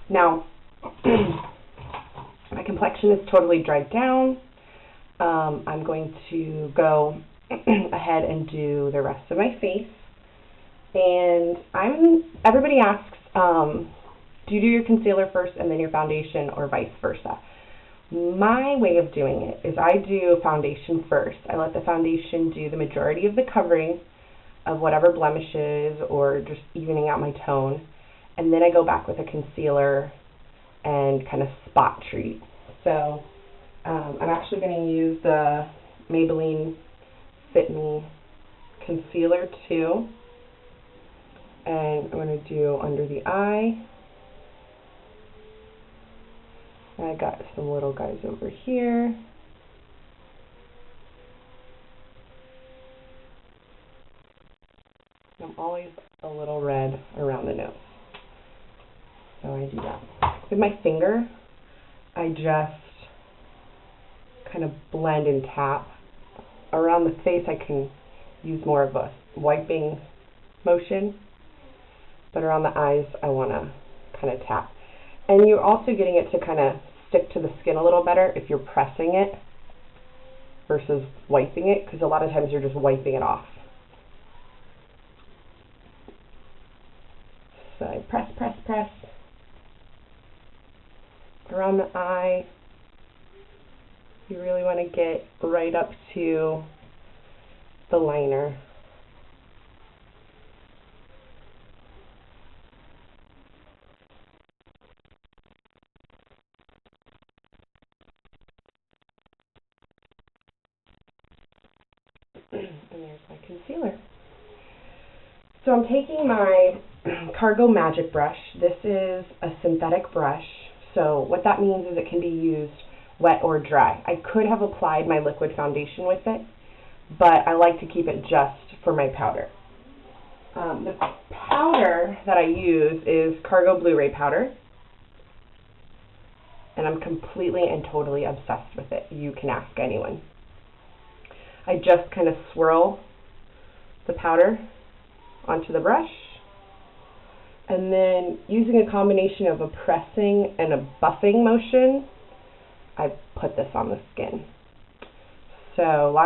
Now, my complexion is totally dried down. I'm going to go ahead and do the rest of my face. And everybody asks, do you do your concealer first and then your foundation, or vice versa? My way of doing it is I do foundation first. I let the foundation do the majority of the covering of whatever blemishes or just evening out my tone. And then I go back with a concealer and kind of spot treat. So I'm actually going to use the Maybelline Fit Me concealer too. And I'm going to do under the eye. I got some little guys over here. I'm always a little red around the nose, so I do that. With my finger, I just kind of blend and tap. Around the face, I can use more of a wiping motion, but around the eyes, I want to kind of tap. And you're also getting it to kind of stick to the skin a little better if you're pressing it versus wiping it, because a lot of times you're just wiping it off. So I press, press, press around the eye. You really want to get right up to the liner. And there's my concealer. So I'm taking my Cargo Magic brush. This is a synthetic brush. So what that means is it can be used wet or dry. I could have applied my liquid foundation with it, but I like to keep it just for my powder. The powder that I use is Cargo Blu-ray Powder, and I'm completely and totally obsessed with it. You can ask anyone. I just kind of swirl the powder onto the brush, and then using a combination of a pressing and a buffing motion, I put this on the skin. So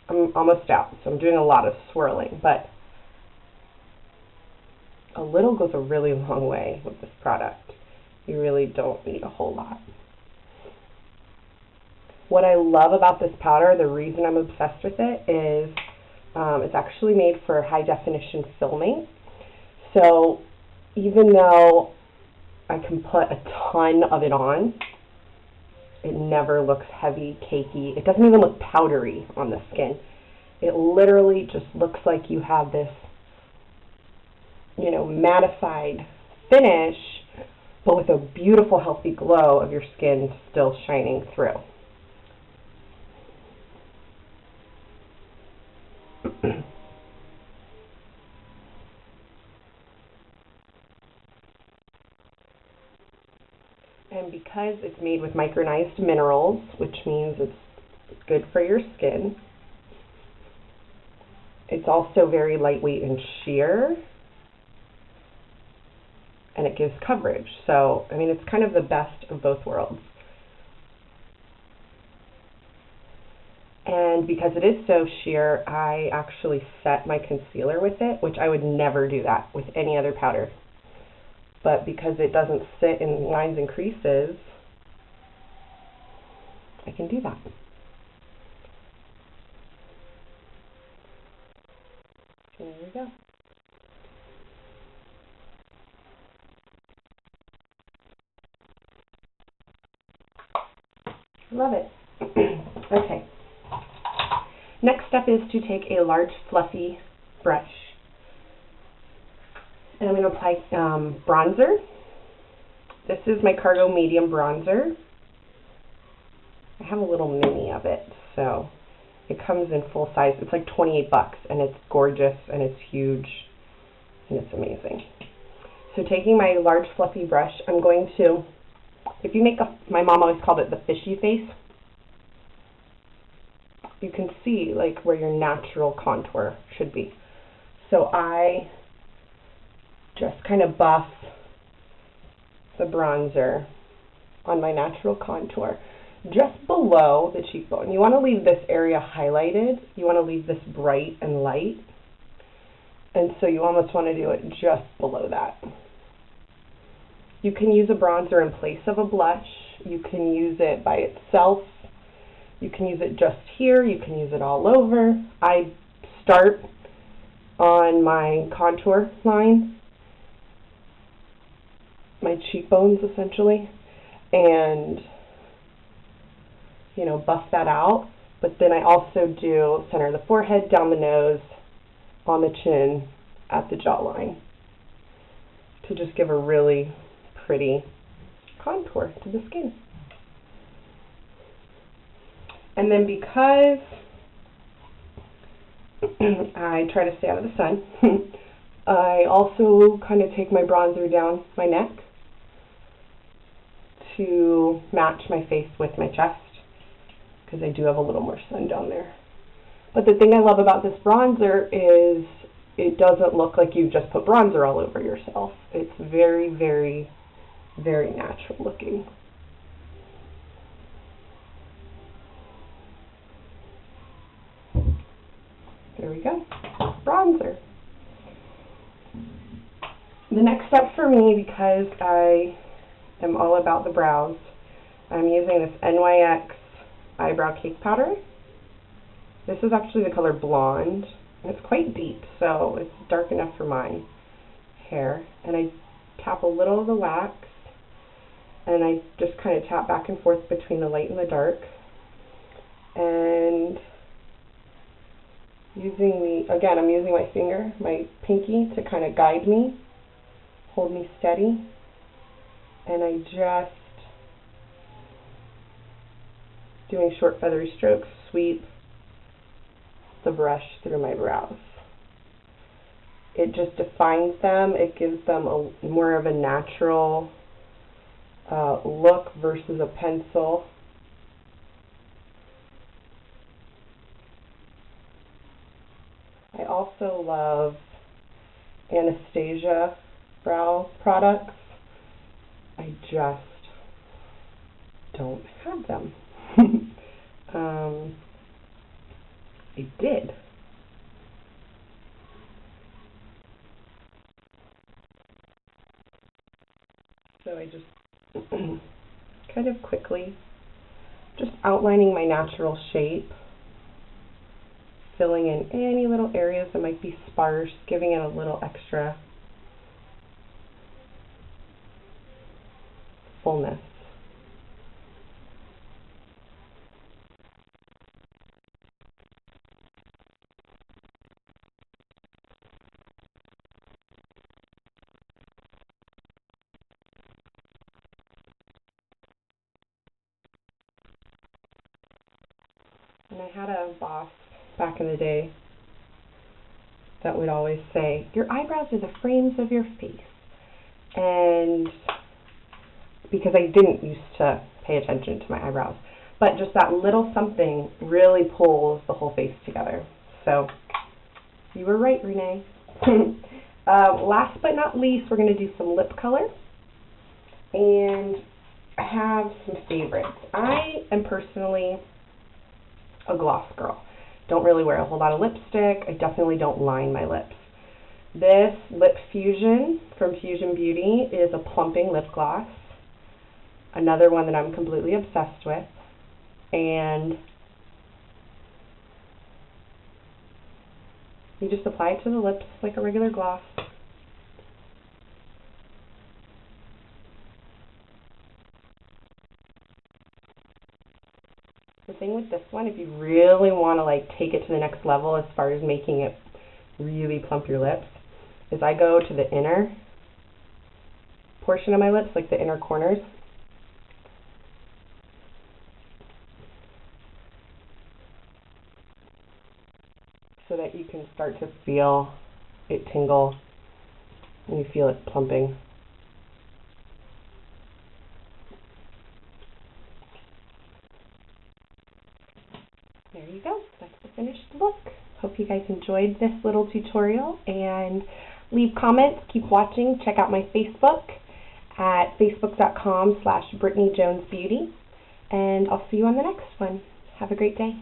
I'm almost out, so I'm doing a lot of swirling, but a little goes a really long way with this product. You really don't need a whole lot. What I love about this powder, the reason I'm obsessed with it, is it's actually made for high definition filming. So even though I can put a ton of it on, it never looks heavy, cakey. It doesn't even look powdery on the skin. It literally just looks like you have this, mattified finish, but with a beautiful, healthy glow of your skin still shining through. And because it's made with micronized minerals, which means it's good for your skin, it's also very lightweight and sheer, and it gives coverage. So, it's kind of the best of both worlds. And because it is so sheer, I actually set my concealer with it, which I would never do that with any other powder. But because it doesn't sit in lines and creases, I can do that. There we go. Love it. Okay. Next step is to take a large fluffy brush, and I'm going to apply bronzer. This is my Cargo Medium Bronzer. I have a little mini of it, so it comes in full size. It's like $28, and it's gorgeous, and it's huge, and it's amazing. So taking my large fluffy brush, I'm going to, if you make my mom always called it the fishy face, you can see like where your natural contour should be. So I just kind of buff the bronzer on my natural contour, just below the cheekbone. You want to leave this area highlighted. You want to leave this bright and light. And so you almost want to do it just below that. You can use a bronzer in place of a blush. You can use it by itself. You can use it just here. You can use it all over. I start on my contour line, my cheekbones essentially, and buff that out. But then I also do center of the forehead, down the nose, on the chin, at the jawline, to just give a really pretty contour to the skin. And then because I try to stay out of the sun, I also kind of take my bronzer down my neck to match my face with my chest, because I do have a little more sun down there. But the thing I love about this bronzer is it doesn't look like you just put bronzer all over yourself. It's very, very, very natural looking. There we go, bronzer. The next step for me, because I am all about the brows, I'm using this NYX eyebrow cake powder. This is actually the color Blonde, and it's quite deep, so it's dark enough for my hair. And I tap a little of the wax, and I just kind of tap back and forth between the light and the dark. And I'm using my finger, my pinky, to kind of guide me, hold me steady, and I just, doing short feathery strokes, sweep the brush through my brows. It just defines them. It gives them more of a natural look versus a pencil. I also love Anastasia brow products. I just don't have them. I did. So I just kind of quickly, just outlining my natural shape, filling in any little areas that might be sparse, giving it a little extra fullness. And I had a boss back in the day that would always say, your eyebrows are the frames of your face. And because I didn't used to pay attention to my eyebrows, but just that little something really pulls the whole face together. So you were right, Renee. Last but not least, we're going to do some lip color. And I have some favorites. I am personally a gloss girl. Don't really wear a whole lot of lipstick. I definitely don't line my lips. This Lip Fusion from Fusion Beauty is a plumping lip gloss. Another one that I'm completely obsessed with. And you just apply it to the lips like a regular gloss. The thing with this one, if you really want to take it to the next level as far as making it really plump your lips, is I go to the inner portion of my lips, like the inner corners. So that you can start to feel it tingle and you feel it plumping. There you go. That's the finished look. Hope you guys enjoyed this little tutorial, and leave comments, keep watching, check out my Facebook at facebook.com/BrittanyJonesBeauty, and I'll see you on the next one. Have a great day.